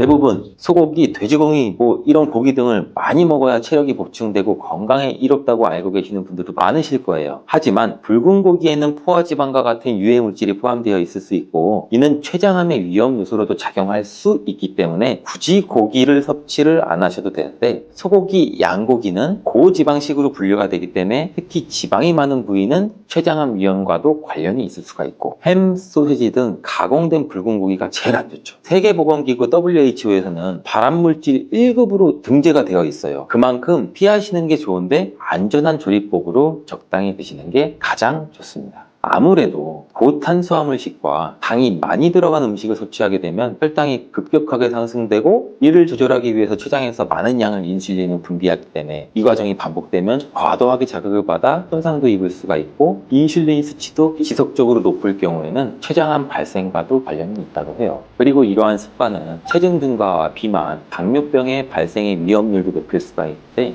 대부분 소고기, 돼지고기, 이런 고기 등을 많이 먹어야 체력이 보충되고 건강에 이롭다고 알고 계시는 분들도 많으실 거예요. 하지만 붉은 고기에는 포화지방과 같은 유해 물질이 포함되어 있을 수 있고, 이는 췌장암의 위험 요소로도 작용할 수 있기 때문에 굳이 고기를 섭취를 안 하셔도 되는데, 소고기, 양고기는 고지방식으로 분류가 되기 때문에 특히 지방이 많은 부위는 췌장암 위험과도 관련이 있을 수가 있고, 햄, 소시지 등 가공된 붉은 고기가 제일 안 좋죠. 세계보건기구 WHO에서는 발암물질 1급으로 등재가 되어 있어요. 그만큼 피하시는 게 좋은데 안전한 조리법으로 적당히 드시는 게 가장 좋습니다. 아무래도 고탄수화물식과 당이 많이 들어간 음식을 섭취하게 되면 혈당이 급격하게 상승되고, 이를 조절하기 위해서 췌장에서 많은 양의 인슐린을 분비하기 때문에 이 과정이 반복되면 과도하게 자극을 받아 손상도 입을 수가 있고, 인슐린 수치도 지속적으로 높을 경우에는 췌장암 발생과도 관련이 있다고 해요. 그리고 이러한 습관은 체중 증가와 비만, 당뇨병의 발생의 위험률도 높일 수가 있는데,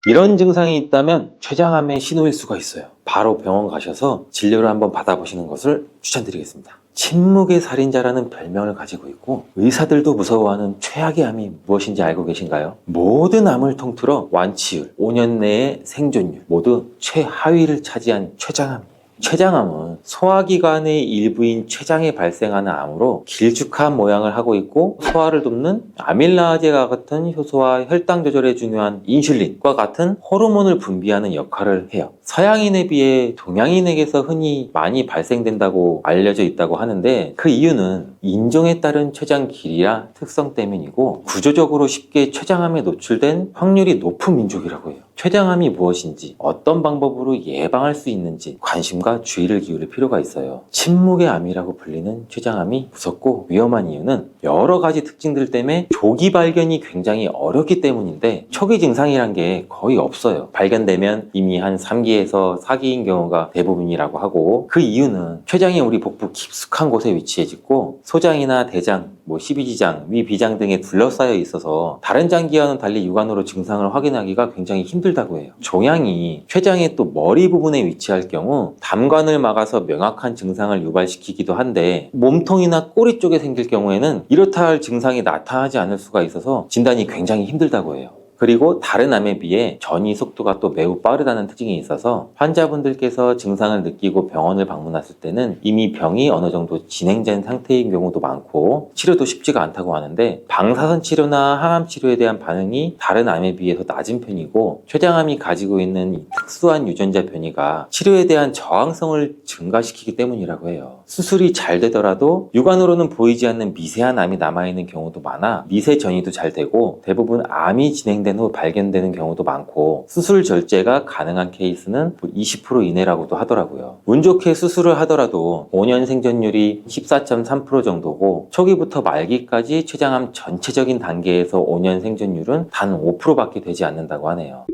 이런 증상이 있다면 췌장암의 신호일 수가 있어요. 바로 병원 가셔서 진료를 한번 받아보시는 것을 추천드리겠습니다. 침묵의 살인자라는 별명을 가지고 있고, 의사들도 무서워하는 최악의 암이 무엇인지 알고 계신가요? 모든 암을 통틀어 완치율, 5년 내의 생존율 모두 최하위를 차지한 췌장암이에요. 췌장암은 소화기관의 일부인 췌장에 발생하는 암으로 길쭉한 모양을 하고 있고, 소화를 돕는 아밀라제와 같은 효소와 혈당 조절에 중요한 인슐린과 같은 호르몬을 분비하는 역할을 해요. 서양인에 비해 동양인에게서 흔히 많이 발생된다고 알려져 있다고 하는데, 그 이유는 인종에 따른 췌장 길이와 특성 때문이고, 구조적으로 쉽게 췌장암에 노출된 확률이 높은 민족이라고 해요. 췌장암이 무엇인지, 어떤 방법으로 예방할 수 있는지 관심과 주의를 기울일 필요가 있어요. 침묵의 암이라고 불리는 췌장암이 무섭고 위험한 이유는 여러 가지 특징들 때문에 조기 발견이 굉장히 어렵기 때문인데, 초기 증상이란 게 거의 없어요. 발견되면 이미 한 3기에서 4기인 경우가 대부분이라고 하고, 그 이유는 췌장이 우리 복부 깊숙한 곳에 위치해 있고, 소장이나 대장, 12지장, 위비장 등에 둘러싸여 있어서 다른 장기와는 달리 육안으로 증상을 확인하기가 굉장히 힘들다고 해요. 종양이 췌장의 또 머리 부분에 위치할 경우 담관을 막아서 명확한 증상을 유발시키기도 한데, 몸통이나 꼬리 쪽에 생길 경우에는 이렇다 할 증상이 나타나지 않을 수가 있어서 진단이 굉장히 힘들다고 해요. 그리고 다른 암에 비해 전이 속도가 또 매우 빠르다는 특징이 있어서 환자분들께서 증상을 느끼고 병원을 방문했을 때는 이미 병이 어느 정도 진행된 상태인 경우도 많고, 치료도 쉽지가 않다고 하는데, 방사선 치료나 항암 치료에 대한 반응이 다른 암에 비해서 낮은 편이고, 췌장암이 가지고 있는 이 특수한 유전자 변이가 치료에 대한 저항성을 증가시키기 때문이라고 해요. 수술이 잘 되더라도 육안으로는 보이지 않는 미세한 암이 남아있는 경우도 많아 미세 전이도 잘 되고, 대부분 암이 진행된 후 발견되는 경우도 많고, 수술 절제가 가능한 케이스는 20% 이내라고도 하더라고요. 운 좋게 수술을 하더라도 5년 생존율이 14.3% 정도고, 초기부터 말기까지 췌장암 전체적인 단계에서 5년 생존율은 단 5%밖에 되지 않는다고 하네요.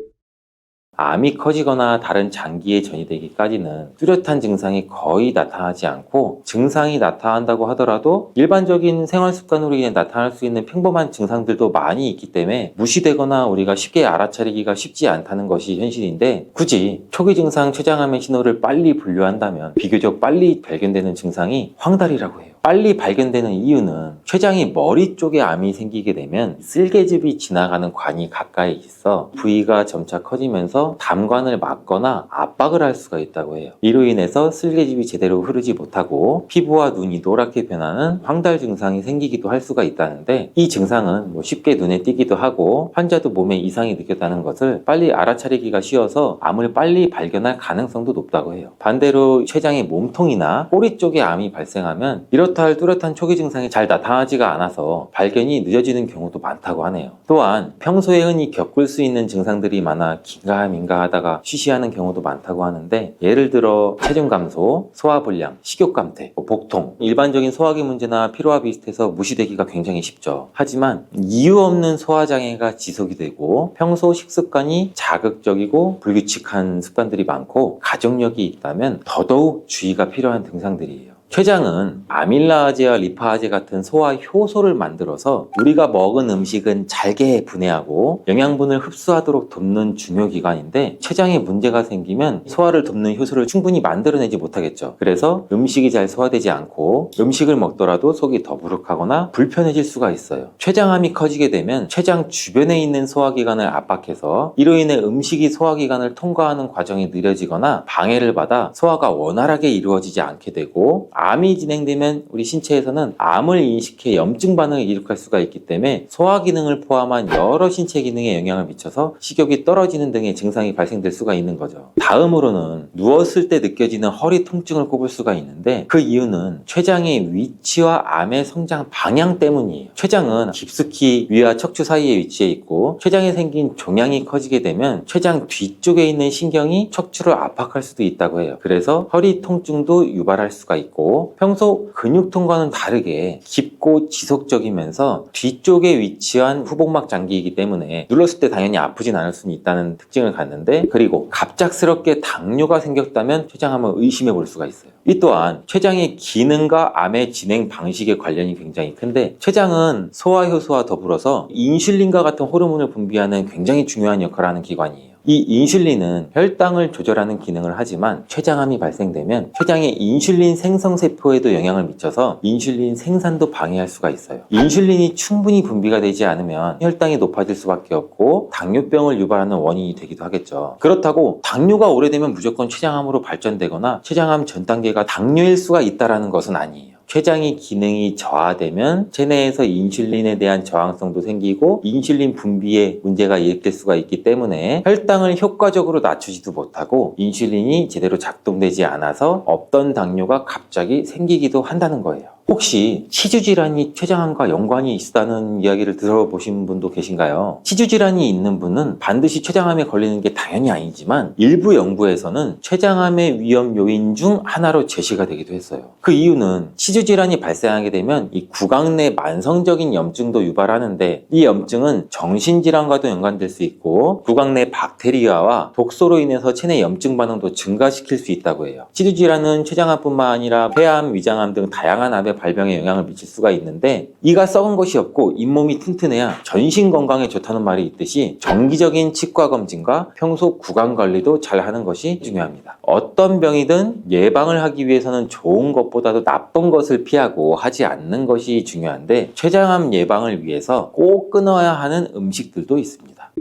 암이 커지거나 다른 장기에 전이되기까지는 뚜렷한 증상이 거의 나타나지 않고, 증상이 나타난다고 하더라도 일반적인 생활 습관으로 인해 나타날 수 있는 평범한 증상들도 많이 있기 때문에 무시되거나 우리가 쉽게 알아차리기가 쉽지 않다는 것이 현실인데, 굳이 초기 증상 췌장암의 신호를 빨리 분류한다면 비교적 빨리 발견되는 증상이 황달이라고 해요. 빨리 발견되는 이유는 췌장이 머리 쪽에 암이 생기게 되면 쓸개즙이 지나가는 관이 가까이 있어 부위가 점차 커지면서 담관을 막거나 압박을 할 수가 있다고 해요. 이로 인해서 쓸개즙이 제대로 흐르지 못하고 피부와 눈이 노랗게 변하는 황달 증상이 생기기도 할 수가 있다는데, 이 증상은 쉽게 눈에 띄기도 하고 환자도 몸에 이상이 느꼈다는 것을 빨리 알아차리기가 쉬워서 암을 빨리 발견할 가능성도 높다고 해요. 반대로 췌장의 몸통이나 꼬리 쪽에 암이 발생하면 이렇다 할 뚜렷한 초기 증상이 잘 나타나지가 않아서 발견이 늦어지는 경우도 많다고 하네요. 또한 평소에 흔히 겪을 수 있는 증상들이 많아 긴가민가 하다가 쉬쉬하는 경우도 많다고 하는데, 예를 들어 체중 감소, 소화불량, 식욕감퇴, 복통, 일반적인 소화기 문제나 피로와 비슷해서 무시되기가 굉장히 쉽죠. 하지만 이유 없는 소화장애가 지속이 되고, 평소 식습관이 자극적이고 불규칙한 습관들이 많고 가족력이 있다면 더더욱 주의가 필요한 증상들이에요. 췌장은 아밀라아제와 리파아제 같은 소화 효소를 만들어서 우리가 먹은 음식은 잘게 분해하고 영양분을 흡수하도록 돕는 중요 기관인데, 췌장에 문제가 생기면 소화를 돕는 효소를 충분히 만들어내지 못하겠죠. 그래서 음식이 잘 소화되지 않고 음식을 먹더라도 속이 더부룩하거나 불편해질 수가 있어요. 췌장암이 커지게 되면 췌장 주변에 있는 소화기관을 압박해서 이로 인해 음식이 소화기관을 통과하는 과정이 느려지거나 방해를 받아 소화가 원활하게 이루어지지 않게 되고, 암이 진행되면 우리 신체에서는 암을 인식해 염증 반응을 일으킬 수가 있기 때문에 소화 기능을 포함한 여러 신체 기능에 영향을 미쳐서 식욕이 떨어지는 등의 증상이 발생될 수가 있는 거죠. 다음으로는 누웠을 때 느껴지는 허리 통증을 꼽을 수가 있는데, 그 이유는 췌장의 위치와 암의 성장 방향 때문이에요. 췌장은 깊숙이 위와 척추 사이에 위치해 있고, 췌장에 생긴 종양이 커지게 되면 췌장 뒤쪽에 있는 신경이 척추를 압박할 수도 있다고 해요. 그래서 허리 통증도 유발할 수가 있고, 평소 근육통과는 다르게 깊고 지속적이면서 뒤쪽에 위치한 후복막 장기이기 때문에 눌렀을 때 당연히 아프진 않을 수는 있다는 특징을 갖는데, 그리고 갑작스럽게 당뇨가 생겼다면 췌장암을 의심해 볼 수가 있어요. 이 또한 췌장의 기능과 암의 진행 방식의 관련이 굉장히 큰데, 췌장은 소화효소와 더불어서 인슐린과 같은 호르몬을 분비하는 굉장히 중요한 역할을 하는 기관이에요. 이 인슐린은 혈당을 조절하는 기능을 하지만 췌장암이 발생되면 췌장의 인슐린 생성세포에도 영향을 미쳐서 인슐린 생산도 방해할 수가 있어요. 인슐린이 충분히 분비가 되지 않으면 혈당이 높아질 수밖에 없고 당뇨병을 유발하는 원인이 되기도 하겠죠. 그렇다고 당뇨가 오래되면 무조건 췌장암으로 발전되거나 췌장암 전 단계가 당뇨일 수가 있다는 것은 아니에요. 췌장의 기능이 저하되면 체내에서 인슐린에 대한 저항성도 생기고 인슐린 분비에 문제가 일으킬 수가 있기 때문에 혈당을 효과적으로 낮추지도 못하고 인슐린이 제대로 작동되지 않아서 없던 당뇨가 갑자기 생기기도 한다는 거예요. 혹시 치주질환이 췌장암과 연관이 있다는 이야기를 들어보신 분도 계신가요? 치주질환이 있는 분은 반드시 췌장암에 걸리는 게 당연히 아니지만 일부 연구에서는 췌장암의 위험 요인 중 하나로 제시가 되기도 했어요. 그 이유는 치주질환이 발생하게 되면 이 구강 내 만성적인 염증도 유발하는데, 이 염증은 정신질환과도 연관될 수 있고 구강 내 박테리아와 독소로 인해서 체내 염증 반응도 증가시킬 수 있다고 해요. 치주질환은 췌장암뿐만 아니라 폐암, 위장암 등 다양한 암의 발병에 영향을 미칠 수가 있는데, 이가 썩은 것이 없고 잇몸이 튼튼해야 전신 건강에 좋다는 말이 있듯이 정기적인 치과 검진과 평소 구강 관리도 잘 하는 것이 중요합니다. 어떤 병이든 예방을 하기 위해서는 좋은 것보다도 나쁜 것을 피하고 하지 않는 것이 중요한데, 췌장암 예방을 위해서 꼭 끊어야 하는 음식들도 있습니다.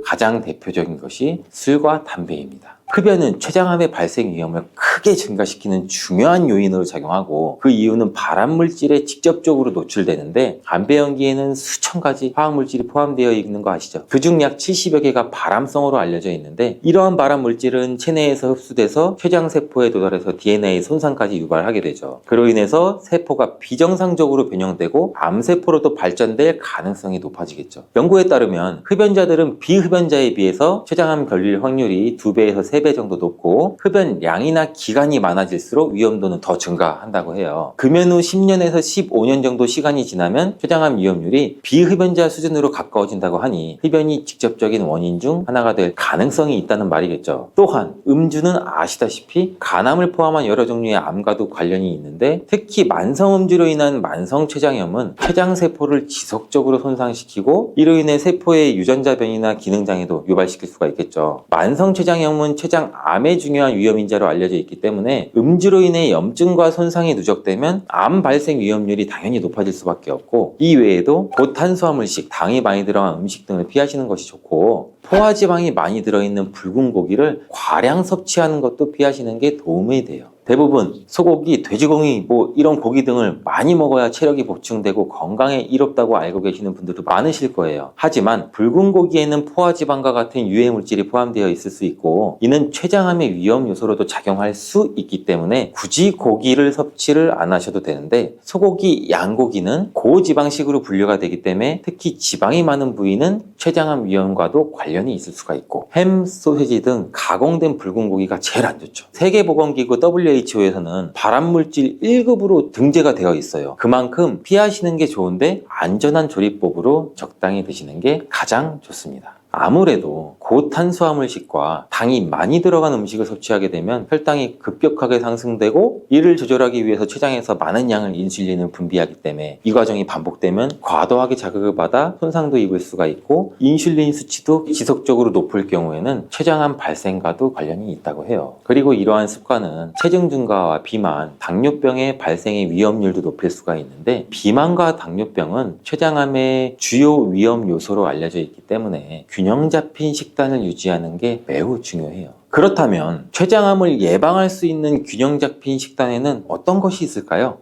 가장 대표적인 것이 술과 담배입니다. 흡연은 췌장암의 발생 위험을 크게 증가시키는 중요한 요인으로 작용하고, 그 이유는 발암물질에 직접적으로 노출되는데, 담배 연기에는 수천 가지 화학물질이 포함되어 있는 거 아시죠? 그중 약 70여 개가 발암성으로 알려져 있는데, 이러한 발암물질은 체내에서 흡수돼서 췌장세포에 도달해서 DNA 손상까지 유발하게 되죠. 그로 인해서 세포가 비정상적으로 변형되고 암세포로도 발전될 가능성이 높아지겠죠. 연구에 따르면 흡연자들은 비흡연자에 비해서 췌장암 걸릴 확률이 2배에서 3배 정도 높고, 흡연량이나 기간이 많아질수록 위험도는 더 증가한다고 해요. 금연 후 10년에서 15년 정도 시간이 지나면 췌장암 위험률이 비흡연자 수준으로 가까워진다고 하니 흡연이 직접적인 원인 중 하나가 될 가능성이 있다는 말이겠죠. 또한 음주는 아시다시피 간암을 포함한 여러 종류의 암과도 관련이 있는데, 특히 만성음주로 인한 만성췌장염은 췌장세포를 지속적으로 손상시키고 이로 인해 세포의 유전자 변이나 기능장애도 유발시킬 수가 있겠죠. 만성췌장염은 췌장암의 중요한 위험인자로 알려져 있기 때문에 음주로 인해 염증과 손상이 누적되면 암 발생 위험률이 당연히 높아질 수밖에 없고, 이 외에도 고탄수화물식, 당이 많이 들어간 음식 등을 피하시는 것이 좋고, 포화지방이 많이 들어있는 붉은 고기를 과량 섭취하는 것도 피하시는 게 도움이 돼요. 대부분 소고기, 돼지고기 이런 고기 등을 많이 먹어야 체력이 보충되고 건강에 이롭다고 알고 계시는 분들도 많으실 거예요. 하지만 붉은 고기에는 포화지방과 같은 유해물질이 포함되어 있을 수 있고, 이는 췌장암의 위험 요소로도 작용할 수 있기 때문에 굳이 고기를 섭취를 안 하셔도 되는데, 소고기, 양고기는 고지방식으로 분류가 되기 때문에 특히 지방이 많은 부위는 췌장암 위험과도 관련이 있을 수가 있고, 햄, 소세지 등 가공된 붉은 고기가 제일 안 좋죠. 세계보건기구 WHO에서는 발암물질 1급으로 등재가 되어 있어요. 그만큼 피하시는 게 좋은데 안전한 조리법으로 적당히 드시는 게 가장 좋습니다. 아무래도 고탄수화물식과 당이 많이 들어간 음식을 섭취하게 되면 혈당이 급격하게 상승되고 이를 조절하기 위해서 췌장에서 많은 양의 인슐린을 분비하기 때문에 이 과정이 반복되면 과도하게 자극을 받아 손상도 입을 수가 있고 인슐린 수치도 지속적으로 높을 경우에는 췌장암 발생과도 관련이 있다고 해요. 그리고 이러한 습관은 체중 증가와 비만, 당뇨병의 발생의 위험률도 높일 수가 있는데 비만과 당뇨병은 췌장암의 주요 위험 요소로 알려져 있기 때문에 균형 잡힌 식단을 유지하는 게 매우 중요해요. 그렇다면 췌장암을 예방할 수 있는 균형 잡힌 식단에는 어떤 것이 있을까요?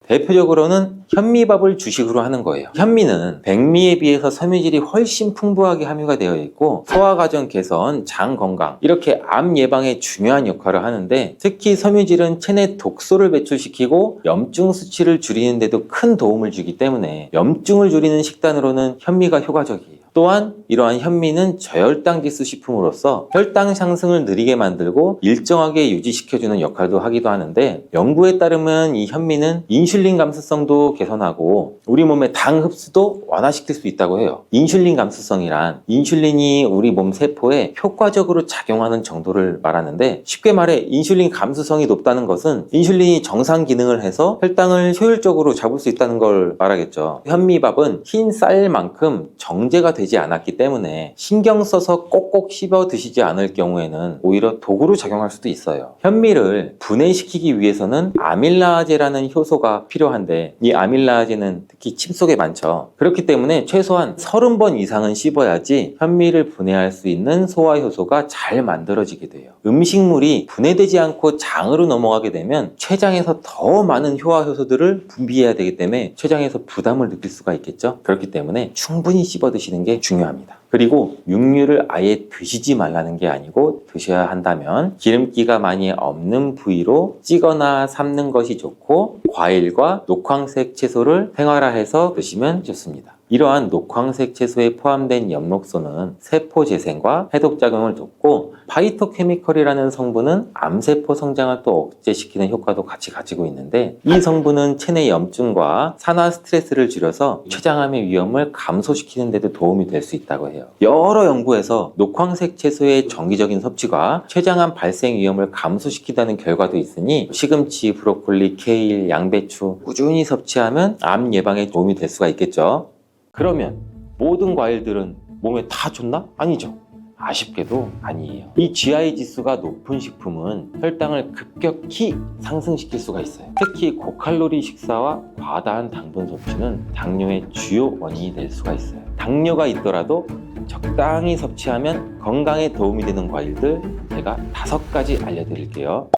대표적으로는 현미밥을 주식으로 하는 거예요. 현미는 백미에 비해서 섬유질이 훨씬 풍부하게 함유가 되어 있고 소화과정 개선, 장 건강, 이렇게 암 예방에 중요한 역할을 하는데 특히 섬유질은 체내 독소를 배출시키고 염증 수치를 줄이는 데도 큰 도움을 주기 때문에 염증을 줄이는 식단으로는 현미가 효과적이에요. 또한 이러한 현미는 저혈당 지수 식품으로서 혈당 상승을 느리게 만들고 일정하게 유지시켜주는 역할도 하기도 하는데 연구에 따르면 이 현미는 인슐린 감수성도 개선하고 우리 몸의 당 흡수도 완화시킬 수 있다고 해요. 인슐린 감수성이란 인슐린이 우리 몸 세포에 효과적으로 작용하는 정도를 말하는데 쉽게 말해 인슐린 감수성이 높다는 것은 인슐린이 정상 기능을 해서 혈당을 효율적으로 잡을 수 있다는 걸 말하겠죠. 현미밥은 흰 쌀만큼 정제가 되지 않았기 때문에 신경 써서 꼭꼭 씹어 드시지 않을 경우에는 오히려 독으로 작용할 수도 있어요. 현미를 분해시키기 위해서는 아밀라아제라는 효소가 필요한데 이 아밀라아제는 특히 침 속에 많죠. 그렇기 때문에 최소한 30번 이상은 씹어야지 현미를 분해할 수 있는 소화효소가 잘 만들어지게 돼요. 음식물이 분해되지 않고 장으로 넘어가게 되면 췌장에서 더 많은 효화효소들을 분비해야 되기 때문에 췌장에서 부담을 느낄 수가 있겠죠. 그렇기 때문에 충분히 씹어 드시는 게 중요합니다. 그리고 육류를 아예 드시지 말라는 게 아니고 드셔야 한다면 기름기가 많이 없는 부위로 찌거나 삶는 것이 좋고 과일과 녹황색 채소를 생활화해서 드시면 좋습니다. 이러한 녹황색 채소에 포함된 엽록소는 세포 재생과 해독작용을 돕고 파이토케미컬이라는 성분은 암세포 성장을 또 억제시키는 효과도 같이 가지고 있는데 이 성분은 체내 염증과 산화 스트레스를 줄여서 췌장암의 위험을 감소시키는 데도 도움이 될 수 있다고 해요. 여러 연구에서 녹황색 채소의 정기적인 섭취가 췌장암 발생 위험을 감소시킨다는 결과도 있으니 시금치, 브로콜리, 케일, 양배추 꾸준히 섭취하면 암 예방에 도움이 될 수가 있겠죠. 그러면 모든 과일들은 몸에 다 좋나? 아니죠. 아쉽게도 아니에요. 이 GI 지수가 높은 식품은 혈당을 급격히 상승시킬 수가 있어요. 특히 고칼로리 식사와 과다한 당분 섭취는 당뇨의 주요 원인이 될 수가 있어요. 당뇨가 있더라도 적당히 섭취하면 건강에 도움이 되는 과일들 제가 5가지 알려드릴게요.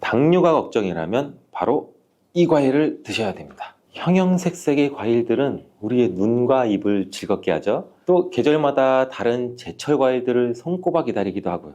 당뇨가 걱정이라면 바로 이 과일을 드셔야 됩니다. 형형색색의 과일들은 우리의 눈과 입을 즐겁게 하죠. 또 계절마다 다른 제철 과일들을 손꼽아 기다리기도 하고요.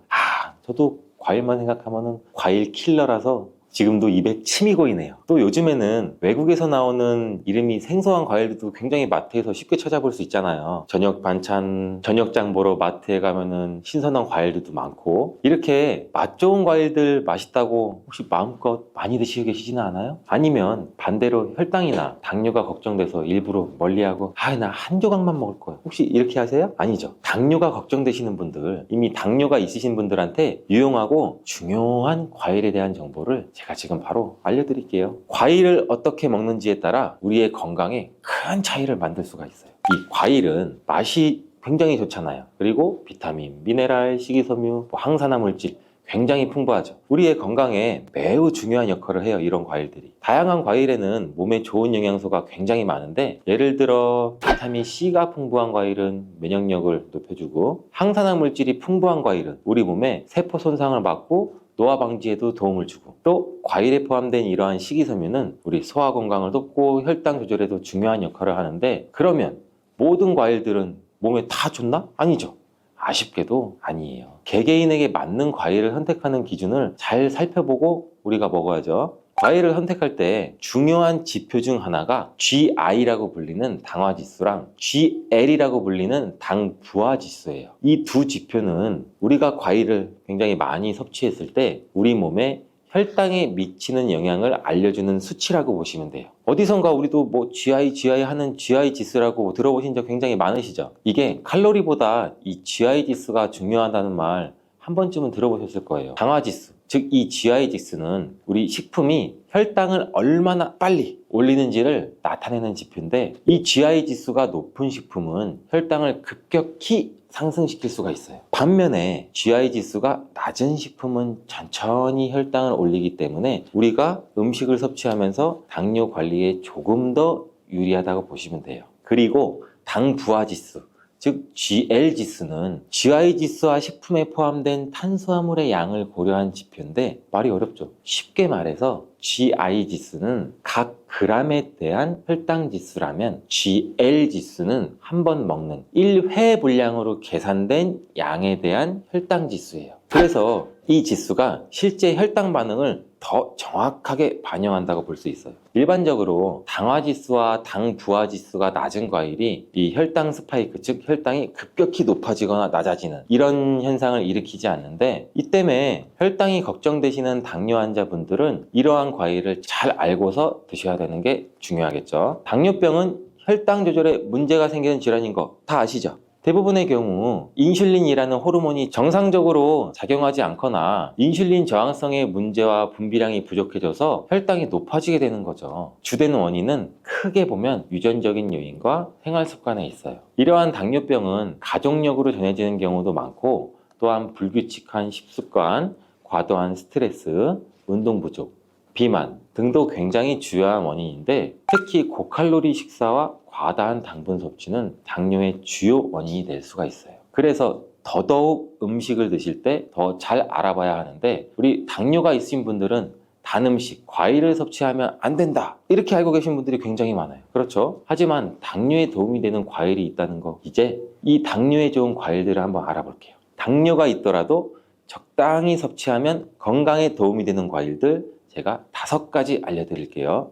저도 과일만 생각하면 과일 킬러라서 지금도 입에 침이 고이네요. 또 요즘에는 외국에서 나오는 이름이 생소한 과일들도 굉장히 마트에서 쉽게 찾아볼 수 있잖아요. 저녁 반찬, 저녁장 보러 마트에 가면은 신선한 과일들도 많고 이렇게 맛 좋은 과일들 맛있다고 혹시 마음껏 많이 드시고 계시지는 않아요? 아니면 반대로 혈당이나 당뇨가 걱정돼서 일부러 멀리하고 나 한 조각만 먹을 거야. 혹시 이렇게 하세요? 아니죠. 당뇨가 걱정되시는 분들, 이미 당뇨가 있으신 분들한테 유용하고 중요한 과일에 대한 정보를 제가 지금 바로 알려드릴게요. 과일을 어떻게 먹는지에 따라 우리의 건강에 큰 차이를 만들 수가 있어요. 이 과일은 맛이 굉장히 좋잖아요. 그리고 비타민, 미네랄, 식이섬유, 항산화 물질 굉장히 풍부하죠. 우리의 건강에 매우 중요한 역할을 해요. 이런 과일들이. 다양한 과일에는 몸에 좋은 영양소가 굉장히 많은데 예를 들어 비타민 C가 풍부한 과일은 면역력을 높여주고 항산화 물질이 풍부한 과일은 우리 몸에 세포 손상을 막고 노화 방지에도 도움을 주고 또 과일에 포함된 이러한 식이섬유는 우리 소화 건강을 돕고 혈당 조절에도 중요한 역할을 하는데 그러면 모든 과일들은 몸에 다 좋나? 아니죠. 아쉽게도 아니에요. 개개인에게 맞는 과일을 선택하는 기준을 잘 살펴보고 우리가 먹어야죠. 과일을 선택할 때 중요한 지표 중 하나가 GI라고 불리는 당화지수랑 GL이라고 불리는 당 부하지수예요. 이 두 지표는 우리가 과일을 굉장히 많이 섭취했을 때 우리 몸에 혈당에 미치는 영향을 알려주는 수치라고 보시면 돼요. 어디선가 우리도 뭐 GI 하는 GI 지수라고 들어보신 적 굉장히 많으시죠? 이게 칼로리보다 이 GI 지수가 중요하다는 말 한 번쯤은 들어보셨을 거예요. 당화 지수, 즉 이 GI 지수는 우리 식품이 혈당을 얼마나 빨리 올리는지를 나타내는 지표인데, 이 GI 지수가 높은 식품은 혈당을 급격히 상승시킬 수가 있어요. 반면에 GI 지수가 낮은 식품은 천천히 혈당을 올리기 때문에 우리가 음식을 섭취하면서 당뇨 관리에 조금 더 유리하다고 보시면 돼요. 그리고 당 부하 지수, 즉 GL 지수는 GI 지수와 식품에 포함된 탄수화물의 양을 고려한 지표인데, 말이 어렵죠. 쉽게 말해서 GI 지수는 각 그램에 대한 혈당 지수라면 GL 지수는 한 번 먹는 1회 분량으로 계산된 양에 대한 혈당 지수예요. 그래서 이 지수가 실제 혈당 반응을 더 정확하게 반영한다고 볼 수 있어요. 일반적으로 당화 지수와 당 부하 지수가 낮은 과일이 이 혈당 스파이크, 즉 혈당이 급격히 높아지거나 낮아지는 이런 현상을 일으키지 않는데, 이 때문에 혈당이 걱정되시는 당뇨 환자분들은 이러한 과일을 잘 알고서 드셔야 되는 게 중요하겠죠. 당뇨병은 혈당 조절에 문제가 생기는 질환인 거 다 아시죠? 대부분의 경우 인슐린이라는 호르몬이 정상적으로 작용하지 않거나 인슐린 저항성의 문제와 분비량이 부족해져서 혈당이 높아지게 되는 거죠. 주된 원인은 크게 보면 유전적인 요인과 생활 습관에 있어요. 이러한 당뇨병은 가족력으로 전해지는 경우도 많고, 또한 불규칙한 식습관, 과도한 스트레스, 운동 부족, 비만 등도 굉장히 주요한 원인인데, 특히 고칼로리 식사와 과다한 당분 섭취는 당뇨의 주요 원인이 될 수가 있어요. 그래서 더더욱 음식을 드실 때 더 잘 알아봐야 하는데, 우리 당뇨가 있으신 분들은 단 음식, 과일을 섭취하면 안 된다, 이렇게 알고 계신 분들이 굉장히 많아요. 그렇죠? 하지만 당뇨에 도움이 되는 과일이 있다는 거, 이제 이 당뇨에 좋은 과일들을 한번 알아볼게요. 당뇨가 있더라도 적당히 섭취하면 건강에 도움이 되는 과일들 제가 5가지 알려드릴게요.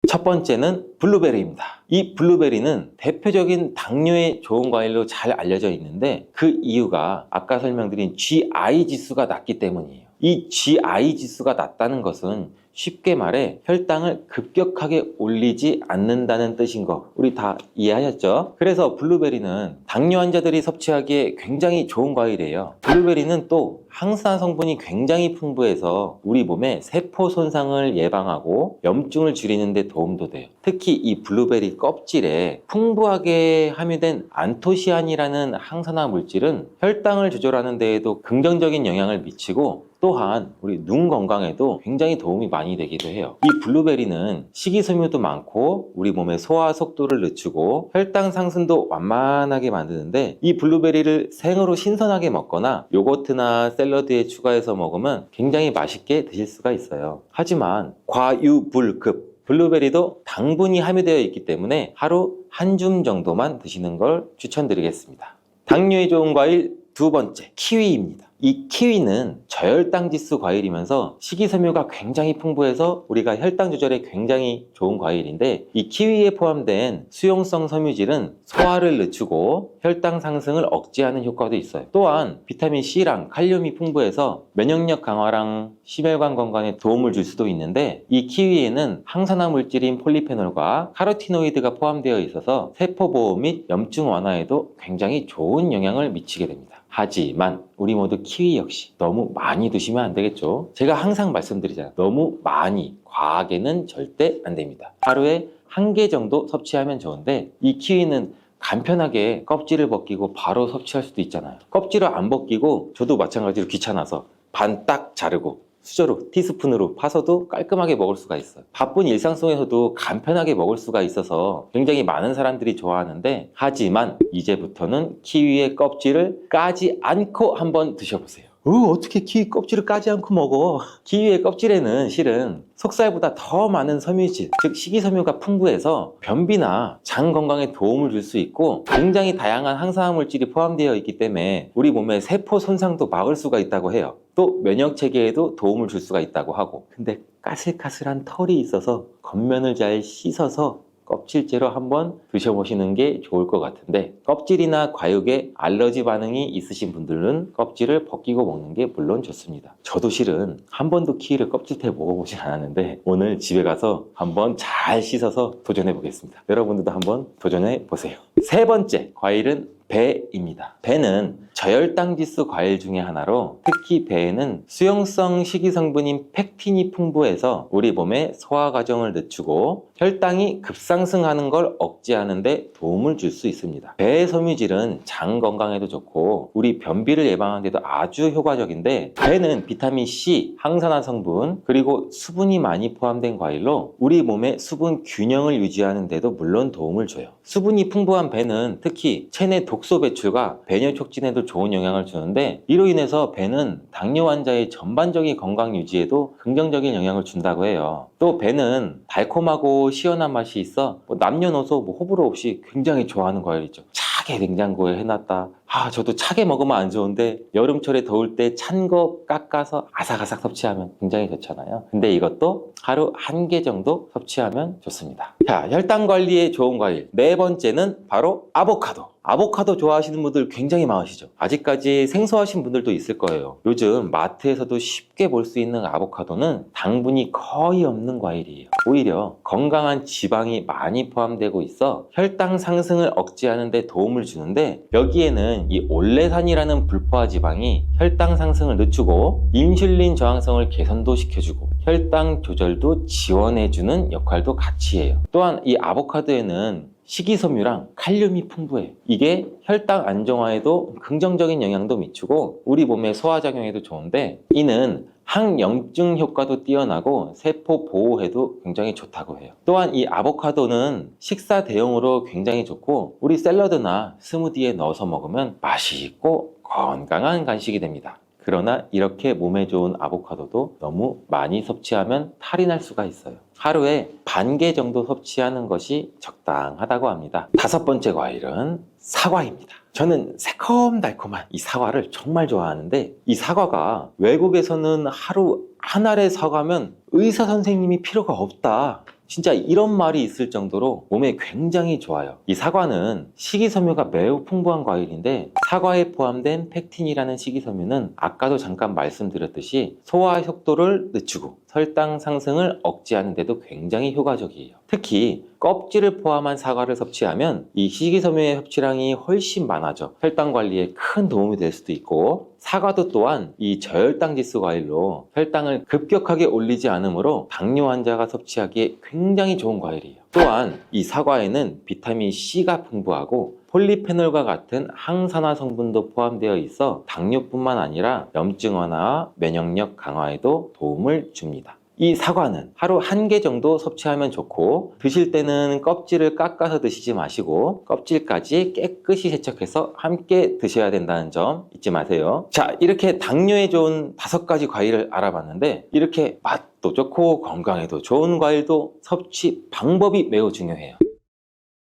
첫 번째는 블루베리입니다. 이 블루베리는 대표적인 당뇨에 좋은 과일로 잘 알려져 있는데, 그 이유가 아까 설명드린 GI 지수가 낮기 때문이에요. 이 GI 지수가 낮다는 것은 쉽게 말해 혈당을 급격하게 올리지 않는다는 뜻인 거 우리 다 이해하셨죠? 그래서 블루베리는 당뇨 환자들이 섭취하기에 굉장히 좋은 과일이에요. 블루베리는 또 항산화 성분이 굉장히 풍부해서 우리 몸의 세포 손상을 예방하고 염증을 줄이는 데 도움도 돼요. 특히 이 블루베리 껍질에 풍부하게 함유된 안토시아닌이라는 항산화 물질은 혈당을 조절하는 데에도 긍정적인 영향을 미치고, 또한 우리 눈 건강에도 굉장히 도움이 많이 되기도 해요. 이 블루베리는 식이섬유도 많고 우리 몸의 소화 속도를 늦추고 혈당 상승도 완만하게 만드는데, 이 블루베리를 생으로 신선하게 먹거나 요거트나 샐러드에 추가해서 먹으면 굉장히 맛있게 드실 수가 있어요. 하지만 과유불급 블루베리도 당분이 함유되어 있기 때문에 하루 한 줌 정도만 드시는 걸 추천드리겠습니다. 당뇨에 좋은 과일 두 번째, 키위입니다. 이 키위는 저혈당 지수 과일이면서 식이섬유가 굉장히 풍부해서 우리가 혈당 조절에 굉장히 좋은 과일인데, 이 키위에 포함된 수용성 섬유질은 소화를 늦추고 혈당 상승을 억제하는 효과도 있어요. 또한 비타민 C랑 칼륨이 풍부해서 면역력 강화랑 심혈관 건강에 도움을 줄 수도 있는데, 이 키위에는 항산화 물질인 폴리페놀과 카로티노이드가 포함되어 있어서 세포 보호 및 염증 완화에도 굉장히 좋은 영향을 미치게 됩니다. 하지만 우리 모두 키위 역시 너무 많이 드시면 안 되겠죠. 제가 항상 말씀드리잖아요. 너무 많이, 과하게는 절대 안 됩니다. 하루에 1개 정도 섭취하면 좋은데, 이 키위는 간편하게 껍질을 벗기고 바로 섭취할 수도 있잖아요. 껍질을 안 벗기고, 저도 마찬가지로 귀찮아서 반 딱 자르고 수저로, 티스푼으로 파서도 깔끔하게 먹을 수가 있어요. 바쁜 일상 속에서도 간편하게 먹을 수가 있어서 굉장히 많은 사람들이 좋아하는데, 하지만 이제부터는 키위의 껍질을 까지 않고 한번 드셔보세요. 어떻게 키위 껍질을 까지 않고 먹어? 키위의 껍질에는 실은 속살보다 더 많은 섬유질, 즉 식이섬유가 풍부해서 변비나 장 건강에 도움을 줄 수 있고, 굉장히 다양한 항산화 물질이 포함되어 있기 때문에 우리 몸의 세포 손상도 막을 수가 있다고 해요. 또 면역 체계에도 도움을 줄 수가 있다고 하고, 근데 까슬까슬한 털이 있어서 겉면을 잘 씻어서 껍질째로 한번 드셔보시는 게 좋을 것 같은데, 껍질이나 과육에 알러지 반응이 있으신 분들은 껍질을 벗기고 먹는 게 물론 좋습니다. 저도 실은 한 번도 키위를 껍질째 먹어보진 않았는데 오늘 집에 가서 한번 잘 씻어서 도전해 보겠습니다. 여러분들도 한번 도전해 보세요. 세 번째 과일은 배입니다. 배는 저혈당 지수 과일 중에 하나로, 특히 배에는 수용성 식이성분인 펙틴이 풍부해서 우리 몸의 소화 과정을 늦추고 혈당이 급상승하는 걸 억제하는 데 도움을 줄 수 있습니다. 배의 섬유질은 장 건강에도 좋고 우리 변비를 예방하는 데도 아주 효과적인데, 배는 비타민 C, 항산화 성분, 그리고 수분이 많이 포함된 과일로 우리 몸의 수분 균형을 유지하는 데도 물론 도움을 줘요. 수분이 풍부한 배는 특히 체내 독소 배출과 배뇨 촉진에도 좋은 영향을 주는데, 이로 인해서 배는 당뇨 환자의 전반적인 건강 유지에도 긍정적인 영향을 준다고 해요. 또 배는 달콤하고 시원한 맛이 있어 남녀노소 호불호 없이 굉장히 좋아하는 과일이죠. 차게 냉장고에 해놨다. 저도 차게 먹으면 안 좋은데 여름철에 더울 때 찬 거 깎아서 아삭아삭 섭취하면 굉장히 좋잖아요. 근데 이것도 하루 1개 정도 섭취하면 좋습니다. 자, 혈당 관리에 좋은 과일 네 번째는 바로 아보카도. 아보카도 좋아하시는 분들 굉장히 많으시죠. 아직까지 생소하신 분들도 있을 거예요. 요즘 마트에서도 쉽게 볼 수 있는 아보카도는 당분이 거의 없는 과일이에요. 오히려 건강한 지방이 많이 포함되고 있어 혈당 상승을 억제하는 데 도움을 주는데, 여기에는 이 올레산이라는 불포화 지방이 혈당 상승을 늦추고 인슐린 저항성을 개선도 시켜주고 혈당 조절도 지원해주는 역할도 같이 해요. 또한 이 아보카도에는 식이섬유랑 칼륨이 풍부해요. 이게 혈당 안정화에도 긍정적인 영향도 미치고 우리 몸의 소화작용에도 좋은데, 이는 항염증 효과도 뛰어나고 세포 보호에도 굉장히 좋다고 해요. 또한 이 아보카도는 식사 대용으로 굉장히 좋고 우리 샐러드나 스무디에 넣어서 먹으면 맛있고 건강한 간식이 됩니다. 그러나 이렇게 몸에 좋은 아보카도도 너무 많이 섭취하면 탈이 날 수가 있어요. 하루에 반 개 정도 섭취하는 것이 적당하다고 합니다. 다섯 번째 과일은 사과입니다. 저는 새콤달콤한 이 사과를 정말 좋아하는데, 이 사과가 외국에서는 하루 한 알의 사과면 의사 선생님이 필요가 없다, 진짜 이런 말이 있을 정도로 몸에 굉장히 좋아요. 이 사과는 식이섬유가 매우 풍부한 과일인데, 사과에 포함된 펙틴이라는 식이섬유는 아까도 잠깐 말씀드렸듯이 소화 속도를 늦추고 혈당 상승을 억제하는 데도 굉장히 효과적이에요. 특히 껍질을 포함한 사과를 섭취하면 이 식이섬유의 섭취량이 훨씬 많아져 혈당 관리에 큰 도움이 될 수도 있고, 사과도 또한 이 저혈당 지수 과일로 혈당을 급격하게 올리지 않으므로 당뇨 환자가 섭취하기에 굉장히 좋은 과일이에요. 또한 이 사과에는 비타민 C가 풍부하고 폴리페놀과 같은 항산화 성분도 포함되어 있어 당뇨뿐만 아니라 염증 완화와 면역력 강화에도 도움을 줍니다. 이 사과는 하루 1개 정도 섭취하면 좋고, 드실 때는 껍질을 깎아서 드시지 마시고 껍질까지 깨끗이 세척해서 함께 드셔야 된다는 점 잊지 마세요. 자, 이렇게 당뇨에 좋은 5가지 과일을 알아봤는데, 이렇게 맛도 좋고 건강에도 좋은 과일도 섭취 방법이 매우 중요해요.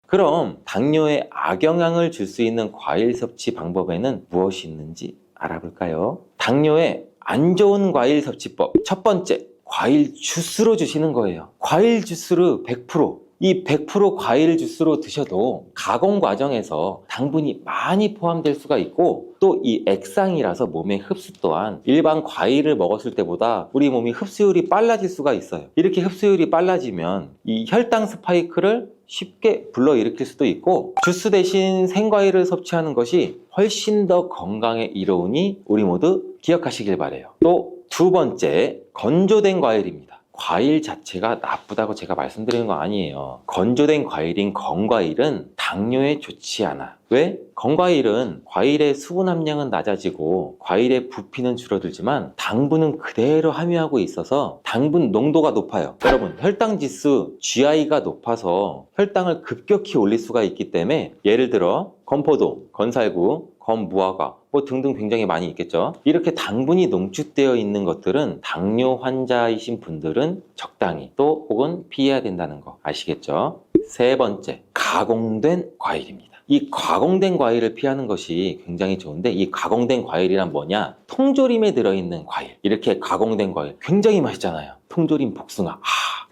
그럼 당뇨에 악영향을 줄 수 있는 과일 섭취 방법에는 무엇이 있는지 알아볼까요? 당뇨에 안 좋은 과일 섭취법 첫 번째, 과일 주스로 주시는 거예요. 과일 주스를 100%, 이 100% 과일 주스로 드셔도 가공 과정에서 당분이 많이 포함될 수가 있고, 또 이 액상이라서 몸의 흡수 또한 일반 과일을 먹었을 때보다 우리 몸이 흡수율이 빨라질 수가 있어요. 이렇게 흡수율이 빨라지면 이 혈당 스파이크를 쉽게 불러일으킬 수도 있고, 주스 대신 생과일을 섭취하는 것이 훨씬 더 건강에 이로우니 우리 모두 기억하시길 바라요. 또 두 번째, 건조된 과일입니다. 과일 자체가 나쁘다고 제가 말씀드리는 거 아니에요. 건조된 과일인 건과일은 당뇨에 좋지 않아. 왜? 건과일은 과일의 수분 함량은 낮아지고 과일의 부피는 줄어들지만 당분은 그대로 함유하고 있어서 당분 농도가 높아요. 여러분, 혈당 지수 GI가 높아서 혈당을 급격히 올릴 수가 있기 때문에, 예를 들어 건포도, 건살구, 건무화과 등등 굉장히 많이 있겠죠. 이렇게 당분이 농축되어 있는 것들은 당뇨 환자이신 분들은 적당히 또 혹은 피해야 된다는 거 아시겠죠? 세 번째, 가공된 과일입니다. 이 가공된 과일을 피하는 것이 굉장히 좋은데, 이 가공된 과일이란 뭐냐? 통조림에 들어있는 과일. 이렇게 가공된 과일 굉장히 맛있잖아요. 통조림 복숭아.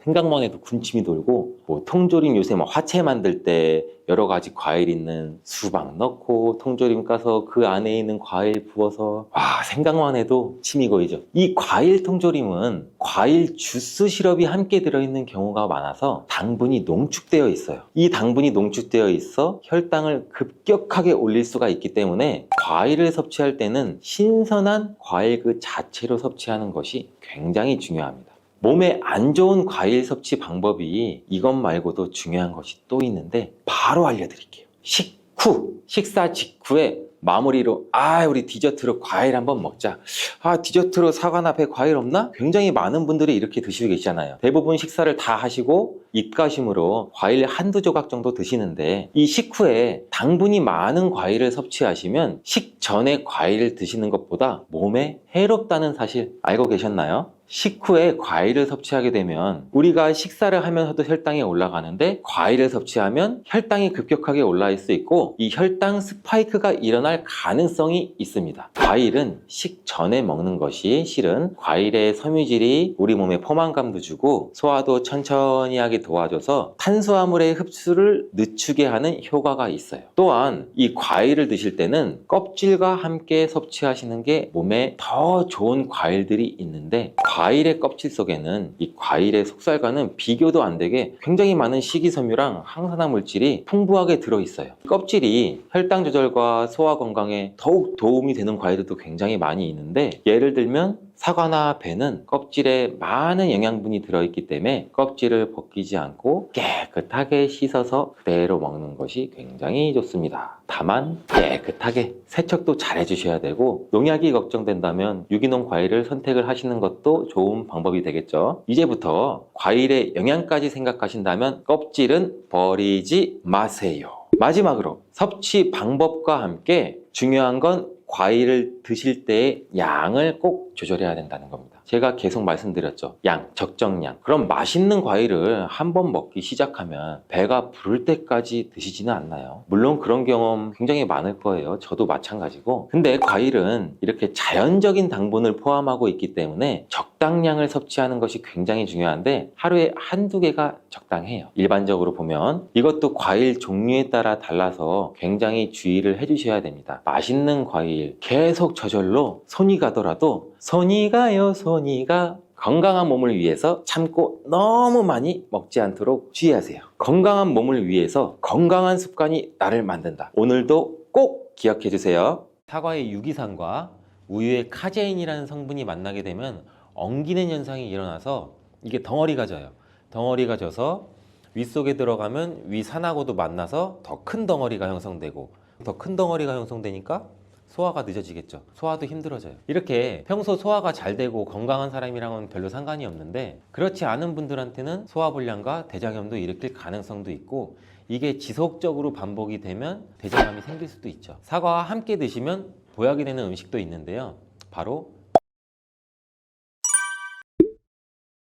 생각만 해도 군침이 돌고, 뭐 통조림 요새 뭐 화채 만들 때 여러 가지 과일 있는 수박 넣고 통조림 까서 그 안에 있는 과일 부어서, 와, 생각만 해도 침이 고이죠. 이 과일 통조림은 과일 주스 시럽이 함께 들어있는 경우가 많아서 당분이 농축되어 있어요. 이 당분이 농축되어 있어 혈당을 급격하게 올릴 수가 있기 때문에 과일을 섭취할 때는 신선한 과일 그 자체로 섭취하는 것이 굉장히 중요합니다. 몸에 안 좋은 과일 섭취 방법이 이것 말고도 중요한 것이 또 있는데 바로 알려드릴게요. 식사 직후에 마무리로 우리 디저트로 과일 한번 먹자. 디저트로 사과나 배 과일 없나? 굉장히 많은 분들이 이렇게 드시고 계시잖아요. 대부분 식사를 다 하시고 입가심으로 과일 한두 조각 정도 드시는데, 이 식후에 당분이 많은 과일을 섭취하시면 식전에 과일을 드시는 것보다 몸에 해롭다는 사실 알고 계셨나요? 식후에 과일을 섭취하게 되면 우리가 식사를 하면서도 혈당이 올라가는데, 과일을 섭취하면 혈당이 급격하게 올라갈 수 있고 이 혈당 스파이크가 일어날 가능성이 있습니다. 과일은 식전에 먹는 것이 실은 과일의 섬유질이 우리 몸에 포만감도 주고 소화도 천천히 하게 도와줘서 탄수화물의 흡수를 늦추게 하는 효과가 있어요. 또한 이 과일을 드실 때는 껍질과 함께 섭취하시는 게 몸에 더 좋은 과일들이 있는데, 과일의 껍질 속에는 이 과일의 속살과는 비교도 안 되게 굉장히 많은 식이섬유랑 항산화 물질이 풍부하게 들어있어요. 껍질이 혈당 조절과 소화 건강에 더욱 도움이 되는 과일들도 굉장히 많이 있는데, 예를 들면 사과나 배는 껍질에 많은 영양분이 들어있기 때문에 껍질을 벗기지 않고 깨끗하게 씻어서 그대로 먹는 것이 굉장히 좋습니다. 다만 깨끗하게 세척도 잘 해주셔야 되고, 농약이 걱정된다면 유기농 과일을 선택을 하시는 것도 좋은 방법이 되겠죠. 이제부터 과일의 영양까지 생각하신다면 껍질은 버리지 마세요. 마지막으로 섭취 방법과 함께 중요한 건 과일을 드실 때의 양을 꼭 조절해야 된다는 겁니다. 제가 계속 말씀드렸죠. 적정량. 그럼 맛있는 과일을 한번 먹기 시작하면 배가 부를 때까지 드시지는 않나요? 물론 그런 경험 굉장히 많을 거예요. 저도 마찬가지고. 근데 과일은 이렇게 자연적인 당분을 포함하고 있기 때문에 적당량을 섭취하는 것이 굉장히 중요한데, 하루에 한두 개가 적당해요. 일반적으로 보면 이것도 과일 종류에 따라 달라서 굉장히 주의를 해주셔야 됩니다. 맛있는 과일 계속 저절로 손이 가더라도 손이 가요, 손이 가. 건강한 몸을 위해서 참고 너무 많이 먹지 않도록 주의하세요. 건강한 몸을 위해서 건강한 습관이 나를 만든다. 오늘도 꼭 기억해 주세요. 사과의 유기산과 우유의 카제인이라는 성분이 만나게 되면 엉기는 현상이 일어나서 이게 덩어리가 져요. 덩어리가 져서 윗속에 들어가면 위산하고도 만나서 더 큰 덩어리가 형성되고, 더 큰 덩어리가 형성되니까 소화가 늦어지겠죠. 소화도 힘들어져요. 이렇게 평소 소화가 잘 되고 건강한 사람이랑은 별로 상관이 없는데, 그렇지 않은 분들한테는 소화불량과 대장염도 일으킬 가능성도 있고, 이게 지속적으로 반복이 되면 대장암이 생길 수도 있죠. 사과와 함께 드시면 보약이 되는 음식도 있는데요. 바로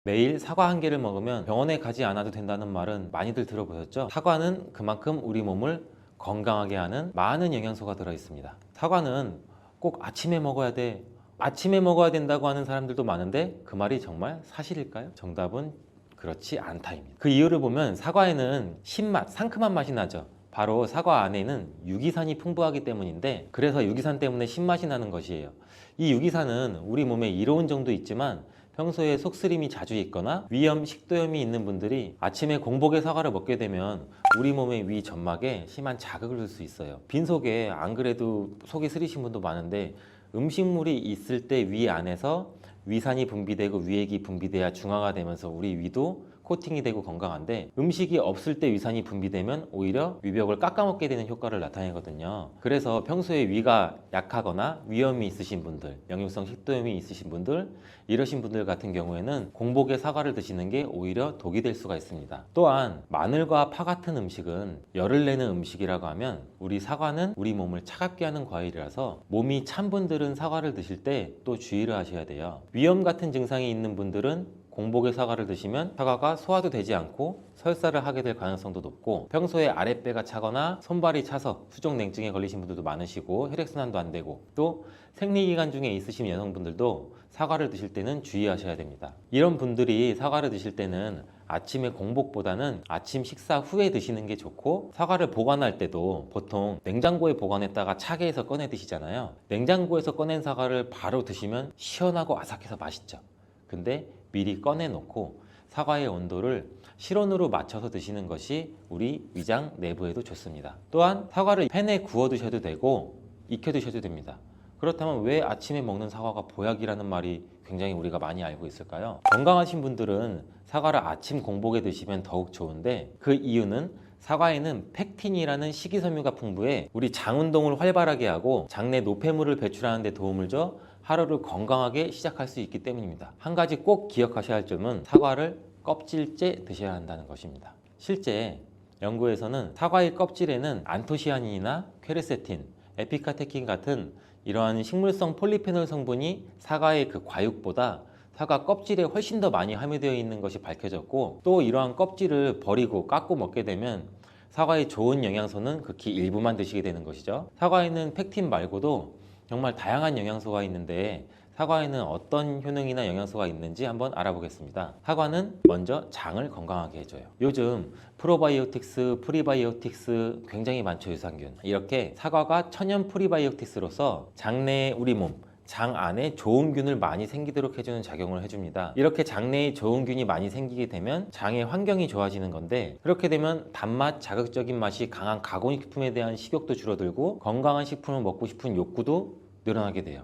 매일 사과 한 개를 먹으면 병원에 가지 않아도 된다는 말은 많이들 들어보셨죠? 사과는 그만큼 우리 몸을 건강하게 하는 많은 영양소가 들어있습니다. 사과는 꼭 아침에 먹어야 돼, 아침에 먹어야 된다고 하는 사람들도 많은데, 그 말이 정말 사실일까요? 정답은 그렇지 않다입니다. 그 이유를 보면 사과에는 신맛, 상큼한 맛이 나죠. 바로 사과 안에는 유기산이 풍부하기 때문인데, 그래서 유기산 때문에 신맛이 나는 것이에요. 이 유기산은 우리 몸에 이로운 정도 있지만 평소에 속쓰림이 자주 있거나 위염, 식도염이 있는 분들이 아침에 공복에 사과를 먹게 되면 우리 몸의 위 점막에 심한 자극을 줄 수 있어요. 빈속에 안 그래도 속이 쓰리신 분도 많은데, 음식물이 있을 때 위 안에서 위산이 분비되고 위액이 분비돼야 중화가 되면서 우리 위도 코팅이 되고 건강한데, 음식이 없을 때 위산이 분비되면 오히려 위벽을 깎아먹게 되는 효과를 나타내거든요. 그래서 평소에 위가 약하거나 위염이 있으신 분들, 역류성 식도염이 있으신 분들, 이러신 분들 같은 경우에는 공복에 사과를 드시는 게 오히려 독이 될 수가 있습니다. 또한 마늘과 파 같은 음식은 열을 내는 음식이라고 하면, 우리 사과는 우리 몸을 차갑게 하는 과일이라서 몸이 찬 분들은 사과를 드실 때 또 주의를 하셔야 돼요. 위염 같은 증상이 있는 분들은 공복에 사과를 드시면 사과가 소화도 되지 않고 설사를 하게 될 가능성도 높고, 평소에 아랫배가 차거나 손발이 차서 수족냉증에 걸리신 분들도 많으시고 혈액순환도 안 되고, 또 생리기간 중에 있으신 여성분들도 사과를 드실 때는 주의하셔야 됩니다. 이런 분들이 사과를 드실 때는 아침에 공복보다는 아침 식사 후에 드시는 게 좋고, 사과를 보관할 때도 보통 냉장고에 보관했다가 차게 해서 꺼내 드시잖아요. 냉장고에서 꺼낸 사과를 바로 드시면 시원하고 아삭해서 맛있죠. 근데 미리 꺼내 놓고 사과의 온도를 실온으로 맞춰서 드시는 것이 우리 위장 내부에도 좋습니다. 또한 사과를 팬에 구워 드셔도 되고 익혀 드셔도 됩니다. 그렇다면 왜 아침에 먹는 사과가 보약이라는 말이 굉장히 우리가 많이 알고 있을까요? 건강하신 분들은 사과를 아침 공복에 드시면 더욱 좋은데, 그 이유는 사과에는 펙틴이라는 식이섬유가 풍부해 우리 장 운동을 활발하게 하고 장내 노폐물을 배출하는 데 도움을 줘 하루를 건강하게 시작할 수 있기 때문입니다. 한 가지 꼭 기억하셔야 할 점은 사과를 껍질째 드셔야 한다는 것입니다. 실제 연구에서는 사과의 껍질에는 안토시아닌이나 퀘르세틴, 에피카테킨 같은 이러한 식물성 폴리페놀 성분이 사과의 그 과육보다 사과 껍질에 훨씬 더 많이 함유되어 있는 것이 밝혀졌고, 또 이러한 껍질을 버리고 깎고 먹게 되면 사과의 좋은 영양소는 극히 일부만 드시게 되는 것이죠. 사과에는 펙틴 말고도 정말 다양한 영양소가 있는데, 사과에는 어떤 효능이나 영양소가 있는지 한번 알아보겠습니다. 사과는 먼저 장을 건강하게 해줘요. 요즘 프로바이오틱스, 프리바이오틱스 굉장히 많죠, 유산균. 이렇게 사과가 천연 프리바이오틱스로서 장내에 우리 몸, 장 안에 좋은 균을 많이 생기도록 해주는 작용을 해줍니다. 이렇게 장내에 좋은 균이 많이 생기게 되면 장의 환경이 좋아지는 건데, 그렇게 되면 단맛, 자극적인 맛이 강한 가공식품에 대한 식욕도 줄어들고 건강한 식품을 먹고 싶은 욕구도 늘어나게 돼요.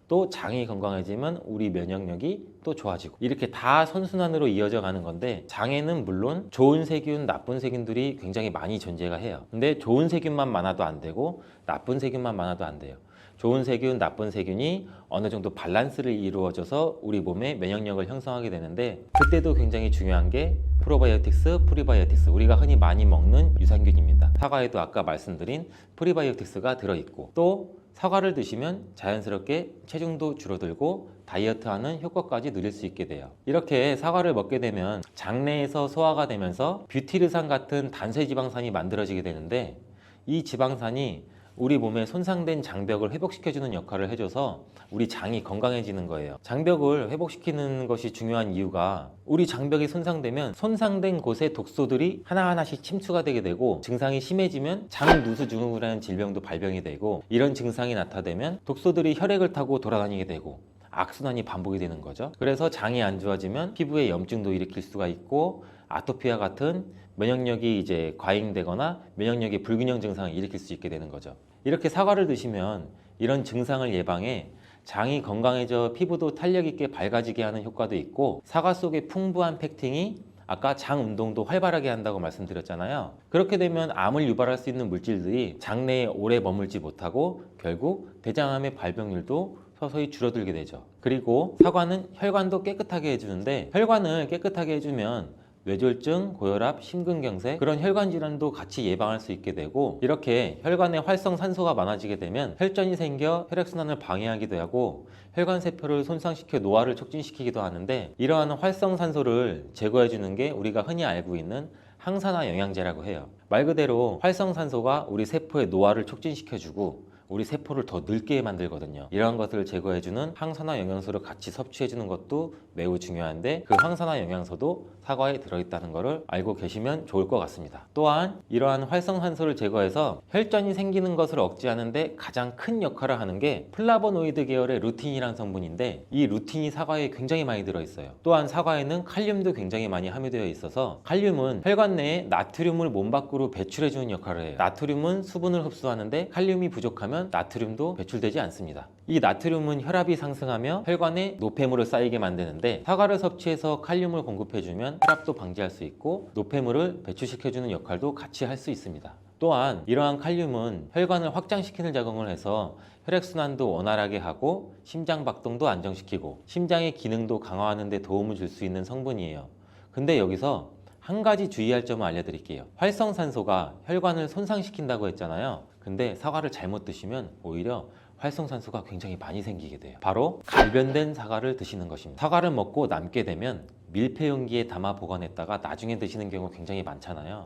또 장이 건강해지면 우리 면역력이 또 좋아지고, 이렇게 다 선순환으로 이어져 가는 건데, 장에는 물론 좋은 세균, 나쁜 세균들이 굉장히 많이 존재가 해요. 근데 좋은 세균만 많아도 안 되고 나쁜 세균만 많아도 안 돼요. 좋은 세균, 나쁜 세균이 어느 정도 밸런스를 이루어져서 우리 몸의 면역력을 형성하게 되는데, 그때도 굉장히 중요한 게 프로바이오틱스, 프리바이오틱스, 우리가 흔히 많이 먹는 유산균입니다. 사과에도 아까 말씀드린 프리바이오틱스가 들어있고, 또 사과를 드시면 자연스럽게 체중도 줄어들고 다이어트하는 효과까지 누릴 수 있게 돼요. 이렇게 사과를 먹게 되면 장내에서 소화가 되면서 뷰티르산 같은 단쇄지방산이 만들어지게 되는데, 이 지방산이 우리 몸에 손상된 장벽을 회복시켜주는 역할을 해줘서 우리 장이 건강해지는 거예요. 장벽을 회복시키는 것이 중요한 이유가, 우리 장벽이 손상되면 손상된 곳에 독소들이 하나하나씩 침투가 되게 되고, 증상이 심해지면 장누수증후군이라는 질병도 발병이 되고, 이런 증상이 나타나면 독소들이 혈액을 타고 돌아다니게 되고 악순환이 반복이 되는 거죠. 그래서 장이 안 좋아지면 피부에 염증도 일으킬 수가 있고, 아토피와 같은 면역력이 이제 과잉되거나 면역력의 불균형 증상을 일으킬 수 있게 되는 거죠. 이렇게 사과를 드시면 이런 증상을 예방해 장이 건강해져 피부도 탄력 있게 밝아지게 하는 효과도 있고, 사과 속의 풍부한 펙틴이 아까 장 운동도 활발하게 한다고 말씀드렸잖아요. 그렇게 되면 암을 유발할 수 있는 물질들이 장내에 오래 머물지 못하고 결국 대장암의 발병률도 서서히 줄어들게 되죠. 그리고 사과는 혈관도 깨끗하게 해주는데, 혈관을 깨끗하게 해주면 뇌졸중, 고혈압, 심근경색, 그런 혈관 질환도 같이 예방할 수 있게 되고, 이렇게 혈관에 활성산소가 많아지게 되면 혈전이 생겨 혈액순환을 방해하기도 하고 혈관세포를 손상시켜 노화를 촉진시키기도 하는데, 이러한 활성산소를 제거해주는 게 우리가 흔히 알고 있는 항산화 영양제라고 해요. 말 그대로 활성산소가 우리 세포의 노화를 촉진시켜주고 우리 세포를 더 늙게 만들거든요. 이러한 것들을 제거해주는 항산화 영양소를 같이 섭취해주는 것도 매우 중요한데, 그 항산화 영양소도 사과에 들어있다는 것을 알고 계시면 좋을 것 같습니다. 또한 이러한 활성산소를 제거해서 혈전이 생기는 것을 억제하는데 가장 큰 역할을 하는 게 플라보노이드 계열의 루틴이라는 성분인데, 이 루틴이 사과에 굉장히 많이 들어있어요. 또한 사과에는 칼륨도 굉장히 많이 함유되어 있어서, 칼륨은 혈관 내에 나트륨을 몸 밖으로 배출해주는 역할을 해요. 나트륨은 수분을 흡수하는데 칼륨이 부족하면 나트륨도 배출되지 않습니다. 이 나트륨은 혈압이 상승하며 혈관에 노폐물을 쌓이게 만드는데, 사과를 섭취해서 칼륨을 공급해주면 혈압도 방지할 수 있고 노폐물을 배출시켜주는 역할도 같이 할 수 있습니다. 또한 이러한 칼륨은 혈관을 확장시키는 작용을 해서 혈액순환도 원활하게 하고 심장박동도 안정시키고 심장의 기능도 강화하는 데 도움을 줄 수 있는 성분이에요. 근데 여기서 한 가지 주의할 점을 알려드릴게요. 활성산소가 혈관을 손상시킨다고 했잖아요. 근데 사과를 잘못 드시면 오히려 활성산소가 굉장히 많이 생기게 돼요. 바로 갈변된 사과를 드시는 것입니다. 사과를 먹고 남게 되면 밀폐 용기에 담아 보관했다가 나중에 드시는 경우가 굉장히 많잖아요.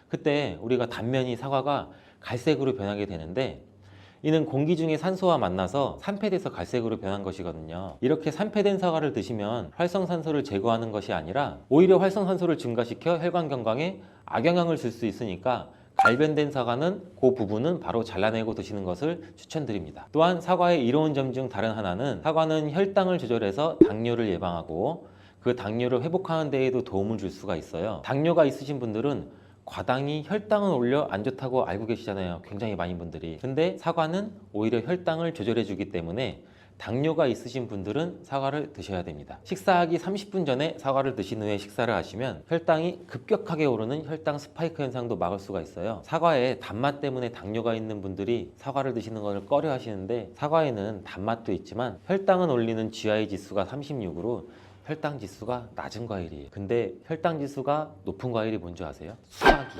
그때 우리가 단면이 사과가 갈색으로 변하게 되는데, 이는 공기 중에 산소와 만나서 산패돼서 갈색으로 변한 것이거든요. 이렇게 산패된 사과를 드시면 활성산소를 제거하는 것이 아니라 오히려 활성산소를 증가시켜 혈관 건강에 악영향을 줄 수 있으니까, 갈변된 사과는 그 부분은 바로 잘라내고 드시는 것을 추천드립니다. 또한 사과의 이로운 점 중 다른 하나는, 사과는 혈당을 조절해서 당뇨를 예방하고 그 당뇨를 회복하는 데에도 도움을 줄 수가 있어요. 당뇨가 있으신 분들은 과당이 혈당을 올려 안 좋다고 알고 계시잖아요. 굉장히 많은 분들이. 근데 사과는 오히려 혈당을 조절해 주기 때문에 당뇨가 있으신 분들은 사과를 드셔야 됩니다. 식사하기 30분 전에 사과를 드신 후에 식사를 하시면 혈당이 급격하게 오르는 혈당 스파이크 현상도 막을 수가 있어요. 사과에 단맛 때문에 당뇨가 있는 분들이 사과를 드시는 것을 꺼려 하시는데, 사과에는 단맛도 있지만 혈당은 올리는 GI 지수가 36으로 혈당 지수가 낮은 과일이에요. 근데 혈당 지수가 높은 과일이 뭔지 아세요?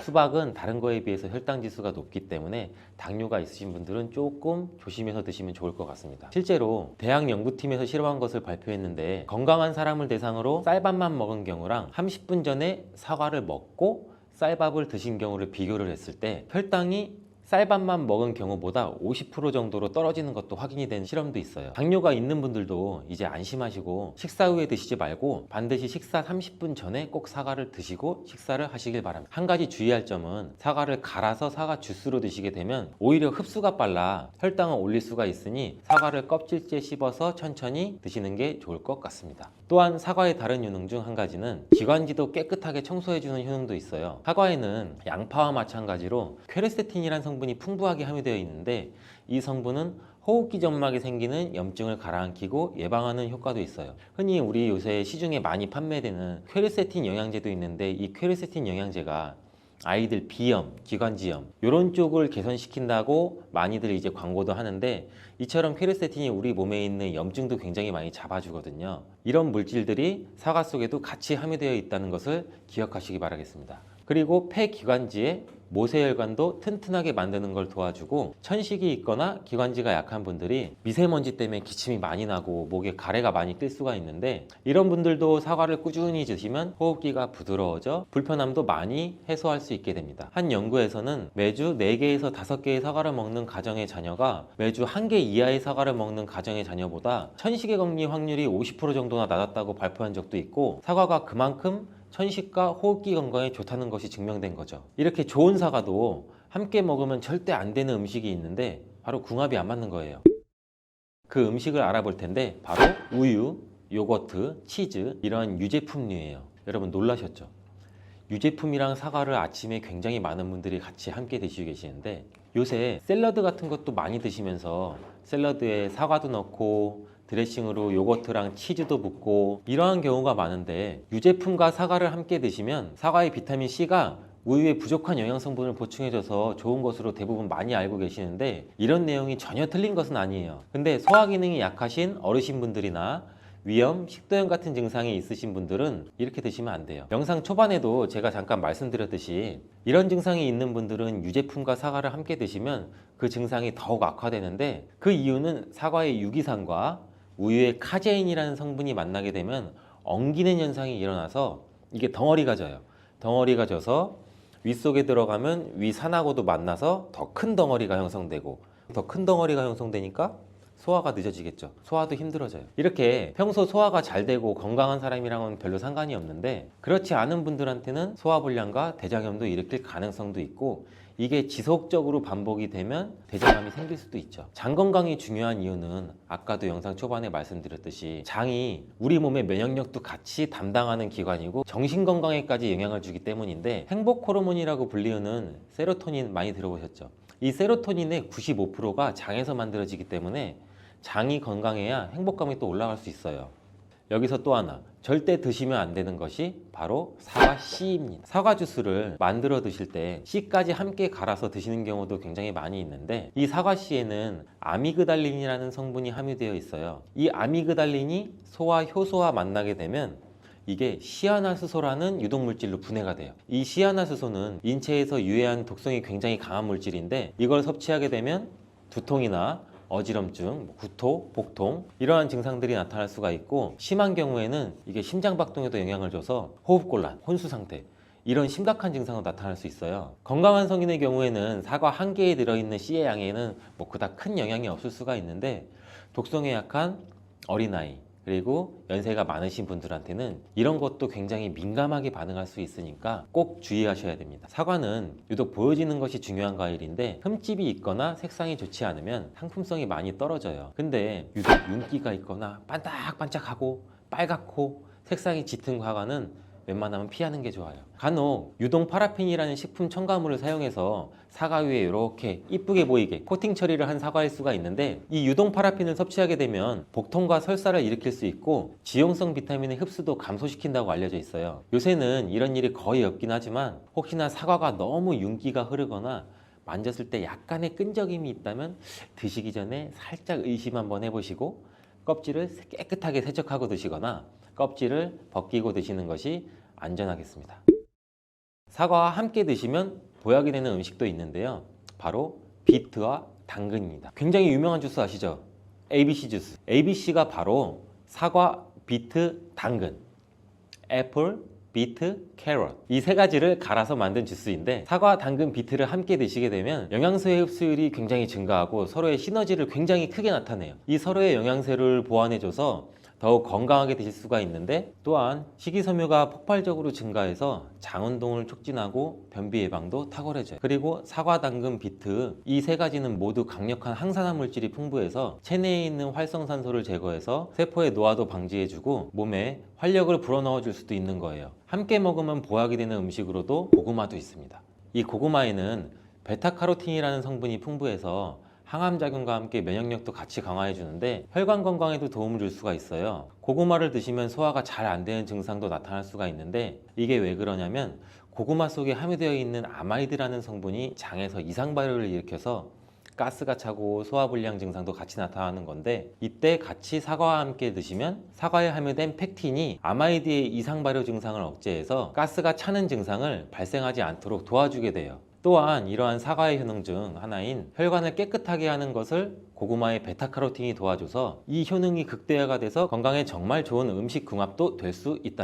수박은 다른 거에 비해서 혈당 지수가 높기 때문에 당뇨가 있으신 분들은 조금 조심해서 드시면 좋을 것 같습니다. 실제로 대학 연구팀에서 실험한 것을 발표했는데, 건강한 사람을 대상으로 쌀밥만 먹은 경우랑 30분 전에 사과를 먹고 쌀밥을 드신 경우를 비교를 했을 때 혈당이 쌀밥만 먹은 경우보다 50% 정도로 떨어지는 것도 확인이 된 실험도 있어요. 당뇨가 있는 분들도 이제 안심하시고 식사 후에 드시지 말고 반드시 식사 30분 전에 꼭 사과를 드시고 식사를 하시길 바랍니다. 한 가지 주의할 점은, 사과를 갈아서 사과 주스로 드시게 되면 오히려 흡수가 빨라 혈당을 올릴 수가 있으니 사과를 껍질째 씹어서 천천히 드시는 게 좋을 것 같습니다. 또한 사과의 다른 효능 중 한 가지는 기관지도 깨끗하게 청소해주는 효능도 있어요. 사과에는 양파와 마찬가지로 퀘르세틴이라는 성분이 풍부하게 함유되어 있는데, 이 성분은 호흡기 점막에 생기는 염증을 가라앉히고 예방하는 효과도 있어요. 흔히 우리 요새 시중에 많이 판매되는 퀘르세틴 영양제도 있는데, 이 퀘르세틴 영양제가 아이들 비염, 기관지염 이런 쪽을 개선시킨다고 많이들 이제 광고도 하는데, 이처럼 퀘르세틴이 우리 몸에 있는 염증도 굉장히 많이 잡아주거든요. 이런 물질들이 사과 속에도 같이 함유되어 있다는 것을 기억하시기 바라겠습니다. 그리고 폐기관지에 모세혈관도 튼튼하게 만드는 걸 도와주고, 천식이 있거나 기관지가 약한 분들이 미세먼지 때문에 기침이 많이 나고 목에 가래가 많이 낄 수가 있는데, 이런 분들도 사과를 꾸준히 드시면 호흡기가 부드러워져 불편함도 많이 해소할 수 있게 됩니다. 한 연구에서는 매주 4개에서 5개의 사과를 먹는 가정의 자녀가 매주 1개 이하의 사과를 먹는 가정의 자녀보다 천식에 걸릴 확률이 50% 정도나 낮았다고 발표한 적도 있고, 사과가 그만큼 천식과 호흡기 건강에 좋다는 것이 증명된 거죠. 이렇게 좋은 사과도 함께 먹으면 절대 안 되는 음식이 있는데, 바로 궁합이 안 맞는 거예요. 그 음식을 알아볼 텐데, 바로 우유, 요거트, 치즈, 이런 유제품류예요. 여러분 놀라셨죠? 유제품이랑 사과를 아침에 굉장히 많은 분들이 같이 함께 드시고 계시는데, 요새 샐러드 같은 것도 많이 드시면서 샐러드에 사과도 넣고 드레싱으로 요거트랑 치즈도 붓고 이러한 경우가 많은데, 유제품과 사과를 함께 드시면 사과의 비타민C가 우유에 부족한 영양성분을 보충해줘서 좋은 것으로 대부분 많이 알고 계시는데, 이런 내용이 전혀 틀린 것은 아니에요. 근데 소화 기능이 약하신 어르신분들이나 위염, 식도염 같은 증상이 있으신 분들은 이렇게 드시면 안 돼요. 영상 초반에도 제가 잠깐 말씀드렸듯이, 이런 증상이 있는 분들은 유제품과 사과를 함께 드시면 그 증상이 더욱 악화되는데, 그 이유는 사과의 유기산과 우유의 카제인이라는 성분이 만나게 되면 엉기는 현상이 일어나서 이게 덩어리가 져요. 덩어리가 져서 윗속에 들어가면 위산하고도 만나서 더 큰 덩어리가 형성되고, 더 큰 덩어리가 형성되니까 소화가 늦어지겠죠. 소화도 힘들어져요. 이렇게 평소 소화가 잘 되고 건강한 사람이랑은 별로 상관이 없는데, 그렇지 않은 분들한테는 소화불량과 대장염도 일으킬 가능성도 있고, 이게 지속적으로 반복이 되면 대장암이 생길 수도 있죠. 장 건강이 중요한 이유는 아까도 영상 초반에 말씀드렸듯이, 장이 우리 몸의 면역력도 같이 담당하는 기관이고 정신 건강에까지 영향을 주기 때문인데, 행복 호르몬이라고 불리우는 세로토닌 많이 들어보셨죠? 이 세로토닌의 95%가 장에서 만들어지기 때문에 장이 건강해야 행복감이 또 올라갈 수 있어요. 여기서 또 하나, 절대 드시면 안 되는 것이 바로 사과 씨입니다. 사과 주스를 만들어 드실 때 씨까지 함께 갈아서 드시는 경우도 굉장히 많이 있는데, 이 사과 씨에는 아미그달린이라는 성분이 함유되어 있어요. 이 아미그달린이 소와 효소와 만나게 되면 이게 시아나수소라는 유독물질로 분해가 돼요. 이 시아나수소는 인체에서 유해한 독성이 굉장히 강한 물질인데, 이걸 섭취하게 되면 두통이나 어지럼증, 구토, 복통 이러한 증상들이 나타날 수가 있고 심한 경우에는 이게 심장박동에도 영향을 줘서 호흡곤란, 혼수 상태 이런 심각한 증상으로 나타날 수 있어요. 건강한 성인의 경우에는 사과 한 개에 들어있는 C의 양에는 그닥 큰 영향이 없을 수가 있는데 독성에 약한 어린아이 그리고 연세가 많으신 분들한테는 이런 것도 굉장히 민감하게 반응할 수 있으니까 꼭 주의하셔야 됩니다. 사과는 유독 보여지는 것이 중요한 과일인데 흠집이 있거나 색상이 좋지 않으면 상품성이 많이 떨어져요. 근데 유독 윤기가 있거나 반짝반짝하고 빨갛고 색상이 짙은 사과는 웬만하면 피하는 게 좋아요. 간혹 유동 파라핀이라는 식품 첨가물을 사용해서 사과 위에 이렇게 이쁘게 보이게 코팅 처리를 한 사과일 수가 있는데 이 유동 파라핀을 섭취하게 되면 복통과 설사를 일으킬 수 있고 지용성 비타민의 흡수도 감소시킨다고 알려져 있어요. 요새는 이런 일이 거의 없긴 하지만 혹시나 사과가 너무 윤기가 흐르거나 만졌을 때 약간의 끈적임이 있다면 드시기 전에 살짝 의심 한번 해보시고 껍질을 깨끗하게 세척하고 드시거나 껍질을 벗기고 드시는 것이 안전하겠습니다. 사과와 함께 드시면 보약이 되는 음식도 있는데요. 바로 비트와 당근입니다. 굉장히 유명한 주스 아시죠? ABC 주스. ABC가 바로 사과, 비트, 당근. 애플, 비트, 캐럿 이 세 가지를 갈아서 만든 주스인데 사과, 당근, 비트를 함께 드시게 되면 영양소의 흡수율이 굉장히 증가하고 서로의 시너지를 굉장히 크게 나타내요. 이 서로의 영양소를 보완해줘서 더욱 건강하게 드실 수가 있는데 또한 식이섬유가 폭발적으로 증가해서 장운동을 촉진하고 변비 예방도 탁월해져요. 그리고 사과, 당근, 비트 이 세 가지는 모두 강력한 항산화 물질이 풍부해서 체내에 있는 활성산소를 제거해서 세포의 노화도 방지해주고 몸에 활력을 불어넣어 줄 수도 있는 거예요. 함께 먹으면 보약이 되는 음식으로도 고구마도 있습니다. 이 고구마에는 베타카로틴이라는 성분이 풍부해서 항암작용과 함께 면역력도 같이 강화해 주는데 혈관 건강에도 도움을 줄 수가 있어요. 고구마를 드시면 소화가 잘 안 되는 증상도 나타날 수가 있는데 이게 왜 그러냐면 고구마 속에 함유되어 있는 아마이드라는 성분이 장에서 이상 발효를 일으켜서 가스가 차고 소화불량 증상도 같이 나타나는 건데 이때 같이 사과와 함께 드시면 사과에 함유된 펙틴이 아마이드의 이상 발효 증상을 억제해서 가스가 차는 증상을 발생하지 않도록 도와주게 돼요. 또한 이러한 사과의 효능 중 하나인 혈관을 깨끗하게 하는 것을 고구마의 베타카로틴이 도와줘서 이 효능이 극대화가 돼서 건강에 정말 좋은 음식 궁합도 될 수 있답니다.